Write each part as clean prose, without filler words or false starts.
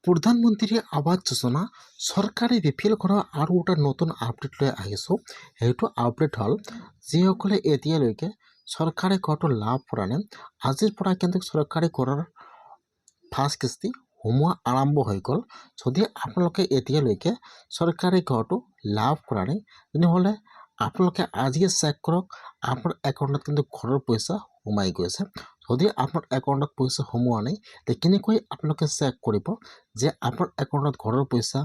প্ৰধানমন্ত্ৰী আৱাস যোজনা চৰকাৰে ৰিফিল কৰা আৰু এটা নতুন আপডেট লৈ আহিছোঁ। সেইটো আপডেট হ'ল যিসকলে এতিয়ালৈকে চৰকাৰী ঘৰটো লাভ কৰা নাই, আজিৰ পৰা কিন্তু চৰকাৰী ঘৰৰ ফাৰ্ষ্ট কিস্তি সোমোৱা আৰম্ভ হৈ গ'ল। যদি আপোনালোকে এতিয়ালৈকে চৰকাৰী ঘৰটো লাভ কৰা নাই তেনেহ'লে আপোনালোকে আজিয়ে চেক কৰক, আপোনাৰ একাউণ্টত কিন্তু ঘৰৰ পইচা সোমাই গৈছে। যদি আপোনাৰ একাউণ্টত পইচা সোমোৱা নাই তে কেনেকৈ আপোনালোকে চেক কৰিব যে আপোনাৰ একাউণ্টত ঘৰৰ পইচা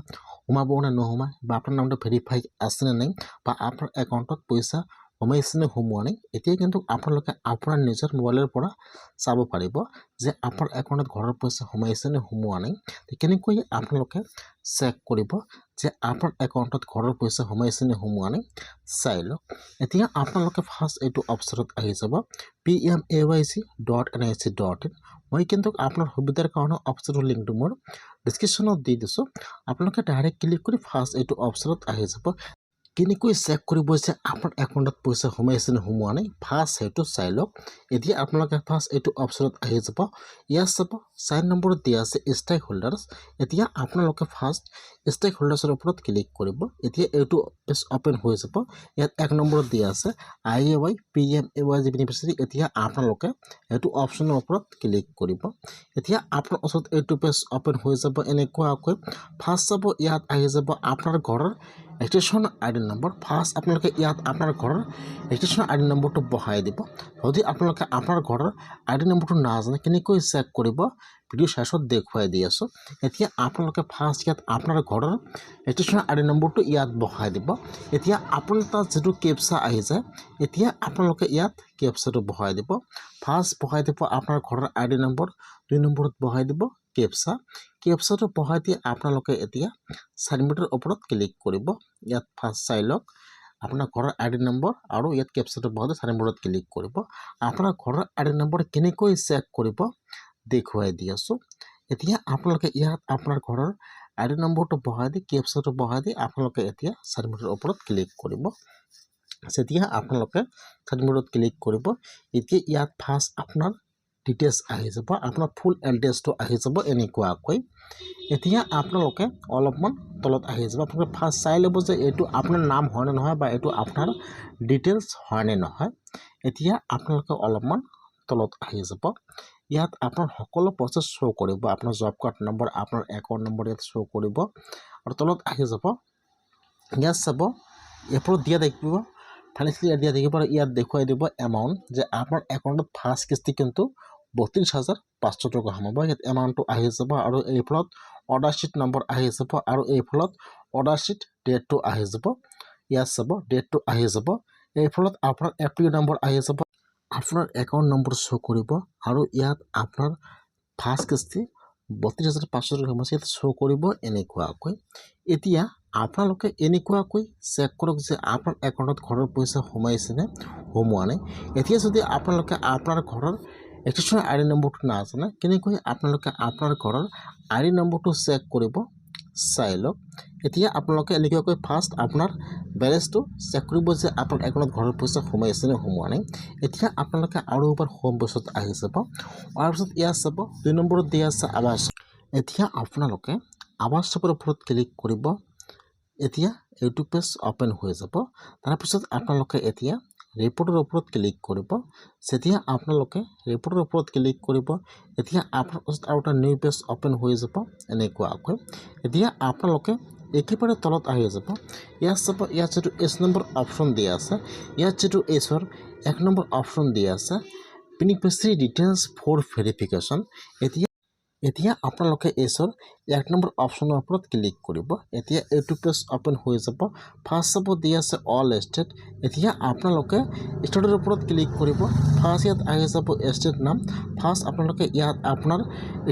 সোমাব নে নোসোমায়, বা আপোনাৰ নামটো ভেৰিফাই আছে নে নাই, বা আপোনাৰ একাউণ্টত পইচা সোমাইছে নে সোমোৱা নাই। এতিয়া কিন্তু আপোনালোকে আপোনাৰ নিজৰ মোবাইলৰ পৰা চাব পাৰিব যে আপোনাৰ একাউণ্টত ঘৰৰ পইচা সোমাইছে নে সোমোৱা নাই। কেনেকৈ আপোনালোকে চেক কৰিব যে আপোনাৰ একাউণ্টত ঘৰৰ পইচা সোমাইছে নে সোমোৱা নাই, চাই লওক। এতিয়া আপোনালোকে ফাৰ্ষ্ট এইটো অপশ্যনত আহি যাব PMAYC.NIC.in। মই কিন্তু আপোনাৰ সুবিধাৰ কাৰণে অপশ্যনৰ লিংকটো মোৰ ডিছক্ৰিপশ্যনত দি দিছোঁ। আপোনালোকে ডাইৰেক্ট ক্লিক কৰি ফাৰ্ষ্ট এইটো অপশ্যনত আহি যাব। কেনেকৈ চেক কৰিব যে আপোনাৰ একাউণ্টত পইচা সোমাইছে নে সোমোৱা নাই, ফাৰ্ষ্ট সেইটো চাই লওক। এতিয়া আপোনালোকে ফাৰ্ষ্ট এইটো অপশ্যনত আহি যাব। ইয়াত চাব 4 নম্বৰত দিয়া আছে ষ্টেক হোল্ডাৰ্ছ। এতিয়া আপোনালোকে ফাৰ্ষ্ট ষ্টেক হোল্ডাৰ্ছৰ ওপৰত ক্লিক কৰিব। এতিয়া এইটো পেজ অপেন হৈ যাব। ইয়াত 1 নম্বৰত দিয়া আছে IAY PMAY বেনিফিচিয়াৰী। এতিয়া আপোনালোকে এইটো অপশ্যনৰ ওপৰত ক্লিক কৰিব। এতিয়া আপোনাৰ ওচৰত এইটো পেজ অপেন হৈ যাব এনেকুৱাকৈ। ফাৰ্ষ্ট চাব ইয়াত আহি যাব আপোনাৰ ঘৰৰ ৰেজিষ্ট্ৰেশ্যন ID নম্বৰ। ফাৰ্ষ্ট আপোনালোকে ইয়াত আপোনাৰ ঘৰৰ ৰেজিষ্ট্ৰেশ্যন ID নম্বৰটো বহাই দিব। যদি আপোনালোকে আপোনাৰ ঘৰৰ ID নম্বৰটো নাজানে কেনেকৈ চেক কৰিব, ভিডিঅ' চাৰ্চত দেখুৱাই দি আছোঁ। এতিয়া আপোনালোকে ফাৰ্ষ্ট ইয়াত আপোনাৰ ঘৰৰ ৰেজিষ্ট্ৰেশ্যন ID নম্বৰটো ইয়াত বহাই দিব। এতিয়া আপোনাৰ তাত যিটো কেপচা আহি যায়, এতিয়া আপোনালোকে ইয়াত কেপচাটো বহাই দিব। ফাৰ্ষ্ট বহাই দিব আপোনাৰ ঘৰৰ ID নম্বৰ, 2 নম্বৰত বহাই দিব কেপচা। কেপচাটো বহাই দি আপোনালোকে এতিয়া ছাবমিটৰ ওপৰত ক্লিক কৰিব। ইয়াত ফাৰ্ষ্ট চাই লওক আপোনাৰ ঘৰৰ ID নম্বৰ আৰু ইয়াত কেপচাটো বহাই দি ছাবমিটত ক্লিক কৰিব। আপোনাৰ ঘৰৰ ID নম্বৰ কেনেকৈ চেক কৰিব দেখুৱাই দি আছোঁ। এতিয়া আপোনালোকে ইয়াত আপোনাৰ ঘৰৰ ID নম্বৰটো বহাই দি কেপচাটো বহাই দি আপোনালোকে এতিয়া ছাবমিটৰ ওপৰত ক্লিক কৰিব। যেতিয়া আপোনালোকে ছাবমিটত ক্লিক কৰিব, এতিয়া ইয়াত ফাৰ্ষ্ট আপোনাৰ ডিটেইলছ আহি যাব, আপোনাৰ ফুল এড্ৰেছটো আহি যাব এনেকুৱাকৈ। এতিয়া আপোনালোকে অলপমান তলত আহি যাব। আপোনালোকে ফাৰ্ষ্ট চাই ল'ব যে এইটো আপোনাৰ নাম হয় নে নহয়, বা এইটো আপোনাৰ ডিটেইলছ হয় নে নহয়। এতিয়া আপোনালোকে অলপমান তলত আহি যাব। ইয়াত আপোনাৰ সকলো প্ৰচেছ শ্ব' কৰিব। আপোনাৰ জব কাৰ্ড নম্বৰ, আপোনাৰ একাউণ্ট নম্বৰ ইয়াত শ্ব' কৰিব। আৰু তলত আহি যাব, ইয়াত চাব এপৰত দিয়া দেখিব, ফাইনেন্সিয়েলি দিয়া দেখিব, আৰু ইয়াত দেখুৱাই দিব এমাউণ্ট যে আপোনাৰ একাউণ্টত ফাৰ্ষ্ট কিস্তি কিন্তু 32,500 টকা সোমাব। ইয়াত এমাউণ্টটো আহি যাব আৰু এই ফলত অৰ্ডাৰ শ্বীট নম্বৰ আহি যাব আৰু এই ফলত অৰ্ডাৰ শ্বীট ডেটটো আহি যাব। ইয়াত চাব ডেটটো আহি যাব। এই ফলত আপোনাৰ এপ্ৰিল নম্বৰ আহি যাব, আপোনাৰ একাউণ্ট নম্বৰ শ্ব' কৰিব আৰু ইয়াত আপোনাৰ ফাৰ্ষ্ট কিস্তি 32,500 টকা সোমাইছে ইয়াত শ্ব' কৰিব এনেকুৱাকৈ। এতিয়া আপোনালোকে এনেকুৱাকৈ চেক কৰক যে আপোনাৰ একাউণ্টত ঘৰৰ পইচা সোমাইছেনে সোমোৱা নাই। এতিয়া যদি আপোনালোকে আপোনাৰ ঘৰৰ ৰেজিষ্ট্ৰেশ্যন ID নম্বৰটো নাজানে, কেনেকৈ আপোনালোকে আপোনাৰ ঘৰৰ ID নম্বৰটো চেক কৰিব চাই লওক। এতিয়া আপোনালোকে এনেকুৱাকৈ ফাৰ্ষ্ট আপোনাৰ বেলেঞ্চটো চেক কৰিব যে আপোনাৰ একাউণ্টত ঘৰৰ পইচা সোমাইছে নে সোমোৱা নাই। এতিয়া আপোনালোকে আৰু এবাৰ হোম পেজত আহি যাব। অহাৰ পিছত ইয়াত চাব 2 নম্বৰত দিয়া আছে আৱাস। এতিয়া আপোনালোকে আৱাসৰ ওপৰত ক্লিক কৰিব। এতিয়া এইটো পেজ অপেন হৈ যাব। তাৰপিছত আপোনালোকে এতিয়া ৰিপৰ্টৰ ওপৰত ক্লিক কৰিব। যেতিয়া আপোনালোকে ৰিপৰ্টৰ ওপৰত ক্লিক কৰিব, এতিয়া আপোনাৰ ওচৰত আৰু এটা নিউ পেজ অপেন হৈ যাব এনেকুৱাকৈ। এতিয়া আপোনালোকে একেবাৰে তলত আহি যাব। ইয়াত চাব ইয়াত যিটো S নম্বৰ অপশ্যন দিয়া আছে, ইয়াত যিটো Sৰ 1 নম্বৰ অপশ্যন দিয়া আছে বেনিফিচিয়াৰী ডিটেইলছ ফৰ ভেৰিফিকেশ্যন। এতিয়া আপোনালোকে Sৰ 1 নম্বৰ অপশ্যনৰ ওপৰত ক্লিক কৰিব। এতিয়া এইটো পেজ অপেন হৈ যাব। ফাৰ্ষ্ট চাব দিয়া আছে অল ষ্টেট। এতিয়া আপোনালোকে ষ্টেটৰ ওপৰত ক্লিক কৰিব। ফাৰ্ষ্ট ইয়াত আহি যাব ষ্টেট নাম। ফাৰ্ষ্ট আপোনালোকে ইয়াত আপোনাৰ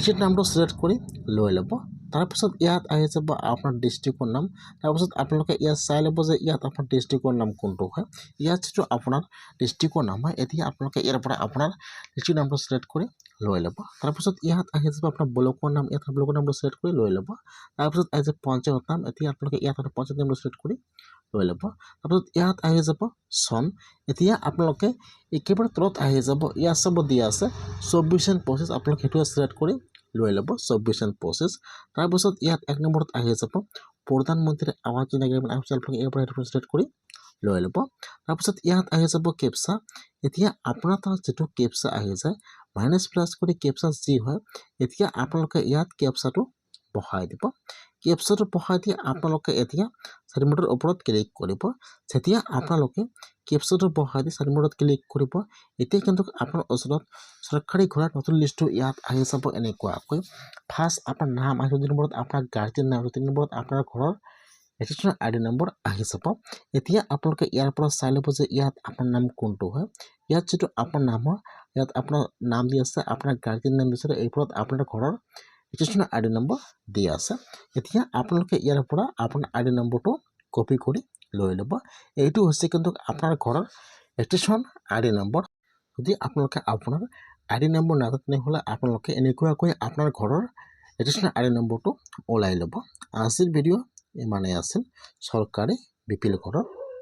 ষ্টেট নামটো ছিলেক্ট কৰি লৈ ল'ব। তাৰপিছত ইয়াত আহি যাব আপোনাৰ ডিষ্ট্ৰিক্টৰ নাম। তাৰপিছত আপোনালোকে ইয়াত চাই ল'ব যে ইয়াত আপোনাৰ ডিষ্ট্ৰিক্টৰ নাম কোনটো হয়। ইয়াত যিটো আপোনাৰ ডিষ্ট্ৰিক্টৰ নাম হয়, এতিয়া আপোনালোকে ইয়াৰ পৰা আপোনাৰ ডিষ্ট্ৰিক্ট নামটো ছিলেক্ট কৰি লৈ ল'ব। তাৰপিছত ইয়াত আহি যাব আপোনাৰ ব্লকৰ নাম, ইয়াত ব্লকৰ নামটো ছিলেক্ট কৰি লৈ ল'ব। তাৰপিছত আহি যাব পঞ্চায়তৰ নাম, এতিয়া আপোনালোকে ইয়াত পঞ্চায়ত নামটো ছিলেক্ট কৰি লৈ ল'ব। তাৰপিছত ইয়াত আহি যাব চন। এতিয়া আপোনালোকে একেবাৰে তলত আহি যাব, ইয়াত চাব দিয়া আছে 24 and 25, আপোনালোকে সেইটো ছিলেক্ট কৰি লৈ ল'ব 24 and 25 তাৰপিছত ইয়াত 1 নম্বৰত আহি যাব প্ৰধানমন্ত্ৰী আৱাস যোজনা গ্ৰামীণ আৱাস আপোনালোকে ইয়াৰ পৰা ছিলেক্ট কৰি লৈ ল'ব তাৰপিছত ইয়াত আহি যাব কেপচা এতিয়া আপোনাৰ তাত যেটো কেপচা আহি যায় মাইনাছ প্লাছ কৰি কেপচা যি হয় এতিয়া আপোনালোকে ইয়াত কেপচাটো বহাই দিব কেপচাটো বহাই দি আপোনালোকে এতিয়া সাৰিমুডৰ ওপৰত ক্লিক কৰিব যেতিয়া আপোনালোকে কেপচাটো বহাই দি সাৰিমুডত ক্লিক কৰিব এতিয়া কিন্তু আপোনাৰ ওচৰত সৰকাৰি ঘৰৰ নতুন লিষ্টটো ইয়াত আহি যাব এনেকুৱাকৈ ফাৰ্ষ্ট আপোনাৰ নাম আহিব 2 নম্বৰত আপোনাৰ গাৰ্ডিয়ান নাম 3 নম্বৰত আপোনাৰ ঘৰৰ ৰেজিষ্ট্ৰেচন আইডি নম্বৰ আহি যাব এতিয়া আপোনালোকে ইয়াৰ পৰা চাই ল'ব যে ইয়াত আপোনাৰ নাম কোনটো হয় ইয়াত যেটো আপোনাৰ নাম হয় ইয়াত আপোনাৰ নাম দি আছে আপোনাৰ গাৰ্ডিয়ান নাম দিছে এইপৰত আপোনাৰ ঘৰৰ ৰেজিষ্ট্ৰেচন আইডি নম্বৰ দি আছে এতিয়া আপোনালোকে ইয়াৰ পৰা আপোনাৰ আইডি নম্বৰটো কপি কৰি লৈ ল'ব এইটো হৈছে কিন্তু আপোনাৰ ঘৰৰ ৰেজিষ্ট্ৰেচন আইডি নম্বৰ যদি আপোনালোকে আপোনাৰ আইডি নম্বৰ নাজানে হলে আপোনালোকে এনেকুৱাকৈ আপোনাৰ ঘৰৰ ৰেজিষ্ট্ৰেচন আইডি নম্বৰটো ওলাই ল'ব আজিৰ ভিডিঅ' ইমানেই আছিল চৰকাৰী বিপিএল ঘৰৰ